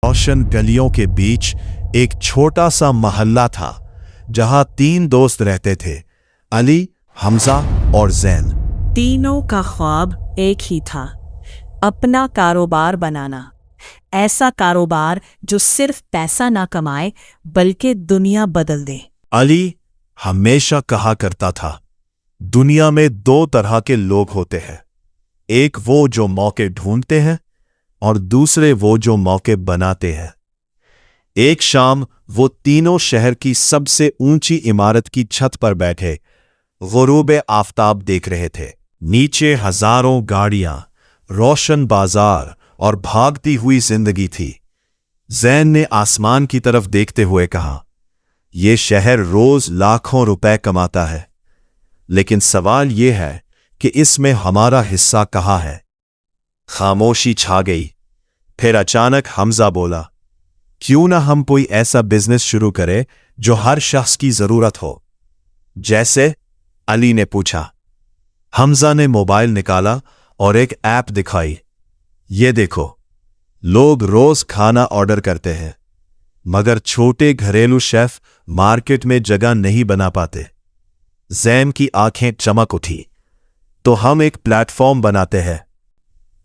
रोशन गलियों के बीच एक छोटा सा मोहल्ला था जहां 3 दोस्त रहते थे, अली, हमजा और जैन। तीनों का ख्वाब एक ही था, अपना कारोबार बनाना। ऐसा कारोबार जो सिर्फ पैसा ना कमाए बल्कि दुनिया बदल दे। अली हमेशा कहा करता था, दुनिया में 2 तरह के लोग होते हैं, एक वो जो मौके ढूंढते हैं और दूसरे वो जो मौके बनाते हैं। एक शाम वो तीनों शहर की सबसे ऊंची इमारत की छत पर बैठे गुरूब आफताब देख रहे थे। नीचे हजारों गाड़ियां, रोशन बाजार और भागती हुई जिंदगी थी। जैन ने आसमान की तरफ देखते हुए कहा, यह शहर रोज लाखों रुपए कमाता है, लेकिन सवाल यह है कि इसमें हमारा हिस्सा कहाँ है। खामोशी छा गई। फिर अचानक हमजा बोला, क्यों ना हम कोई ऐसा बिजनेस शुरू करें जो हर शख्स की जरूरत हो। जैसे? अली ने पूछा। हमजा ने मोबाइल निकाला और एक ऐप दिखाई। ये देखो, लोग रोज खाना ऑर्डर करते हैं, मगर छोटे घरेलू शेफ मार्केट में जगह नहीं बना पाते। जैन की आंखें चमक उठी। तो हम एक प्लेटफॉर्म बनाते हैं,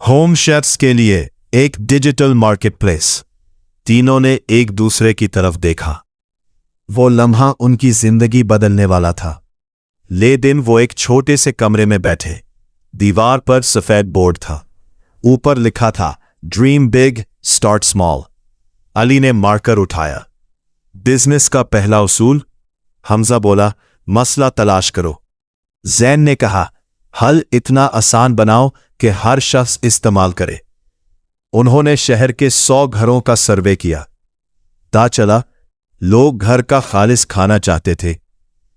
होम शेफ्स के लिए एक डिजिटल मार्केट प्लेस। तीनों ने एक दूसरे की तरफ देखा। वो लम्हा उनकी जिंदगी बदलने वाला था। ले दिन वो एक छोटे से कमरे में बैठे। दीवार पर सफेद बोर्ड था, ऊपर लिखा था, dream big start small. Ali ने मार्कर उठाया। बिजनेस का पहला उसूल? हमजा बोला, मसला तलाश करो। जैन ने कहा, हल इतना आसान बनाओ कि हर शख्स इस्तेमाल करे। उन्होंने शहर के 100 घरों का सर्वे किया। पता चला लोग घर का खालिस खाना चाहते थे,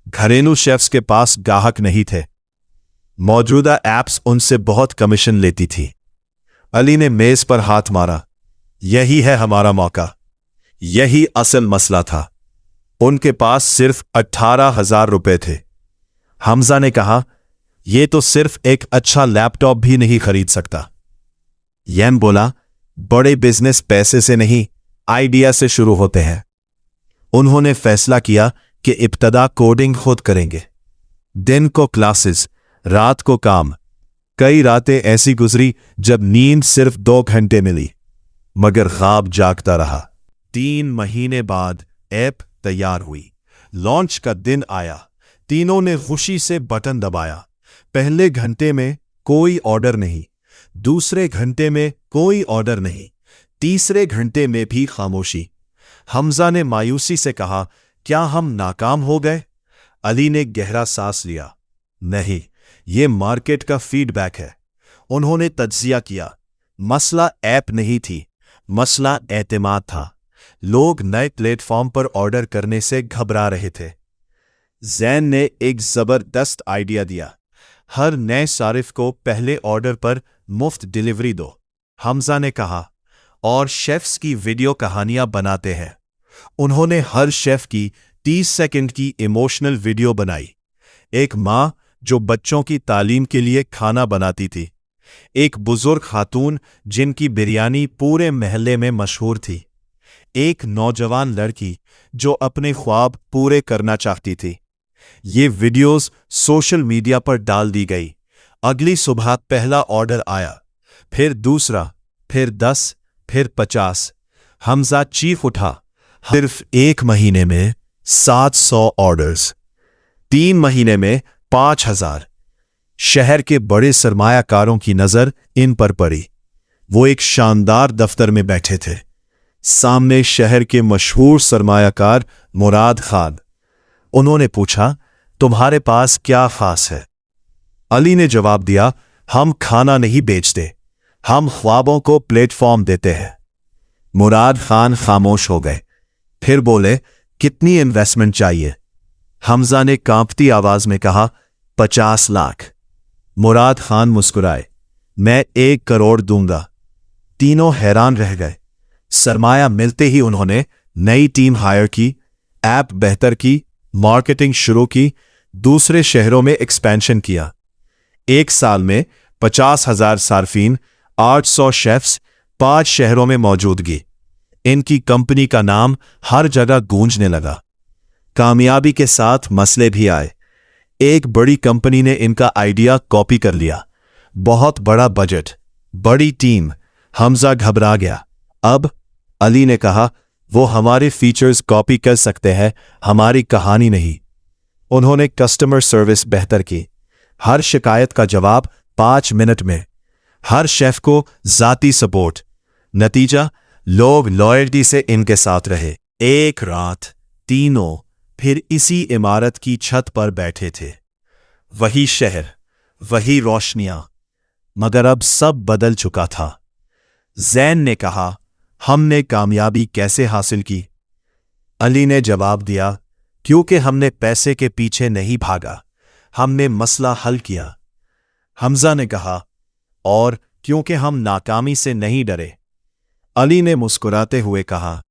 घरेलू शेफ्स के पास ग्राहक नहीं थे। मौजूदा ऐप्स उनसे बहुत कमीशन लेती थी। अली ने मेज पर हाथ मारा। यही है हमारा मौका। यही असल मसला था। उनके पास सिर्फ 18,000 रुपए थे। हमजा ने कहा, यह तो सिर्फ एक अच्छा लैपटॉप भी नहीं खरीद सकता। यम बोला, बड़े बिजनेस पैसे से नहीं, आइडिया से शुरू होते हैं। उन्होंने फैसला किया कि इब्तदा कोडिंग खुद करेंगे। दिन को क्लासेस, रात को काम। कई रातें ऐसी गुजरी जब नींद सिर्फ 2 घंटे मिली, मगर ख्वाब जागता रहा। 3 महीने बाद ऐप तैयार हुई। लॉन्च का दिन आया। तीनों ने खुशी से बटन दबाया। पहले घंटे में कोई ऑर्डर नहीं, दूसरे घंटे में कोई ऑर्डर नहीं, तीसरे घंटे में भी खामोशी। हमजा ने मायूसी से कहा, क्या हम नाकाम हो गए? अली ने गहरा सांस लिया। नहीं, ये मार्केट का फीडबैक है। उन्होंने तज्जिया किया। मसला ऐप नहीं थी, मसला एतमाद था। लोग नए प्लेटफॉर्म पर ऑर्डर करने से घबरा रहे थे। जैन ने एक जबरदस्त आइडिया दिया, हर नए सारिफ को पहले ऑर्डर पर मुफ्त डिलीवरी दो। हमजा ने कहा, और शेफ्स की वीडियो कहानियां बनाते हैं। उन्होंने हर शेफ की 30 सेकंड की इमोशनल वीडियो बनाई। एक मां जो बच्चों की तालीम के लिए खाना बनाती थी, एक बुजुर्ग खातून जिनकी बिरयानी पूरे महल्ले में मशहूर थी, एक नौजवान लड़की जो अपने ख्वाब पूरे करना चाहती थी। ये वीडियोस सोशल मीडिया पर डाल दी गई। अगली सुबह पहला ऑर्डर आया, फिर दूसरा, फिर 10, फिर 50। हमजा चीख उठा, सिर्फ 1 महीने में 700 ऑर्डर्स, 3 महीने में 5,000। शहर के बड़े सरमायाकारों की नजर इन पर पड़ी। वो एक शानदार दफ्तर में बैठे थे। सामने शहर के मशहूर सरमायाकार मुराद खान। उन्होंने पूछा, तुम्हारे पास क्या खास है? अली ने जवाब दिया, हम खाना नहीं बेचते, हम ख्वाबों को प्लेटफॉर्म देते हैं। मुराद खान खामोश हो गए। फिर बोले, कितनी इन्वेस्टमेंट चाहिए? हमजा ने कांपती आवाज में कहा, 50 लाख। मुराद खान मुस्कुराए, मैं 1 करोड़ दूंगा। तीनों हैरान रह गए। सरमाया मिलते ही उन्होंने नई टीम हायर की, ऐप बेहतर की, मार्केटिंग शुरू की, दूसरे शहरों में एक्सपेंशन किया। 1 साल में 50,000 सार्फिन, 800 शेफ्स, 5 शहरों में मौजूदगी। इनकी कंपनी का नाम हर जगह गूंजने लगा। कामयाबी के साथ मसले भी आए। एक बड़ी कंपनी ने इनका आइडिया कॉपी कर लिया। बहुत बड़ा बजट, बड़ी टीम। हमजा घबरा गया। अब अली ने कहा, वो हमारे फीचर्स कॉपी कर सकते हैं, हमारी कहानी नहीं। उन्होंने कस्टमर सर्विस बेहतर की। हर शिकायत का जवाब 5 मिनट में। हर शेफ को जाती सपोर्ट। नतीजा, लोग लॉयल्टी से इनके साथ रहे। एक रात तीनों फिर इसी इमारत की छत पर बैठे थे। वही शहर, वही रोशनियां, मगर अब सब बदल चुका था। जैन ने कहा, हमने कामयाबी कैसे हासिल की? अली ने जवाब दिया, क्योंकि हमने पैसे के पीछे नहीं भागा, हमने मसला हल किया। हमजा ने कहा, और क्योंकि हम नाकामी से नहीं डरे। अली ने मुस्कुराते हुए कहा,